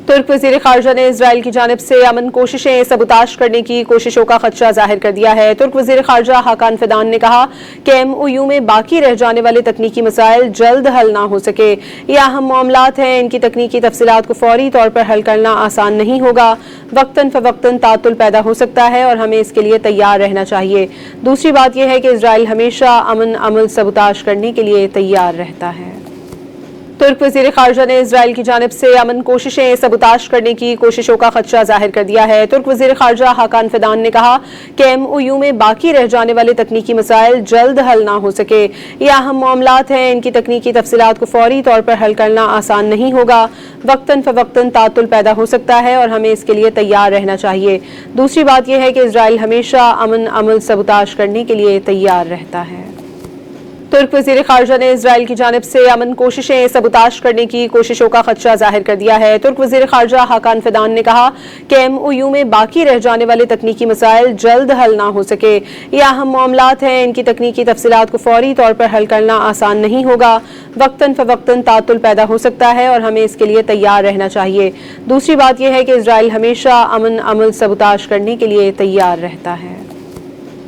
ترک وزیر خارجہ نے اسرائیل کی جانب سے امن کوششیں سبوتاش کرنے کی کوششوں کا خدشہ ظاہر کر دیا ہے۔ ترک وزیر خارجہ حاکان فیدان نے کہا کہ MOU میں باقی رہ جانے والے تکنیکی مسائل جلد حل نہ ہو سکے۔ یہ اہم معاملات ہیں، ان کی تکنیکی تفصیلات کو فوری طور پر حل کرنا آسان نہیں ہوگا، وقتاً فوقتاً تعطل پیدا ہو سکتا ہے اور ہمیں اس کے لیے تیار رہنا چاہیے۔ دوسری بات یہ ہے کہ اسرائیل ہمیشہ امن عمل سبوتاش کرنے کے لیے تیار رہتا ہے۔ ترک وزیر خارجہ نے اسرائیل کی جانب سے امن کوششیں سبوتاش کرنے کی کوششوں کا خدشہ ظاہر کر دیا ہے۔ ترک وزیر خارجہ حاکان فیدان نے کہا کہ MOU میں باقی رہ جانے والے تکنیکی مسائل جلد حل نہ ہو سکے۔ یہ اہم معاملات ہیں، ان کی تکنیکی تفصیلات کو فوری طور پر حل کرنا آسان نہیں ہوگا، وقتاً فوقتاً تعطل پیدا ہو سکتا ہے اور ہمیں اس کے لیے تیار رہنا چاہیے۔ دوسری بات یہ ہے کہ اسرائیل ہمیشہ امن عمل سبوتاش کرنے کے لیے تیار رہتا ہے۔ ترک وزیر خارجہ نے اسرائیل کی جانب سے امن کوششیں سبوتاش کرنے کی کوششوں کا خدشہ ظاہر کر دیا ہے۔ ترک وزیر خارجہ حاکان فیدان نے کہا کہ MOU میں باقی رہ جانے والے تکنیکی مسائل جلد حل نہ ہو سکے۔ یہ اہم معاملات ہیں، ان کی تکنیکی تفصیلات کو فوری طور پر حل کرنا آسان نہیں ہوگا، وقتاً فوقتاً تعطل پیدا ہو سکتا ہے اور ہمیں اس کے لیے تیار رہنا چاہیے۔ دوسری بات یہ ہے کہ اسرائیل ہمیشہ امن عمل سبوتاش کرنے کے لیے تیار رہتا ہے۔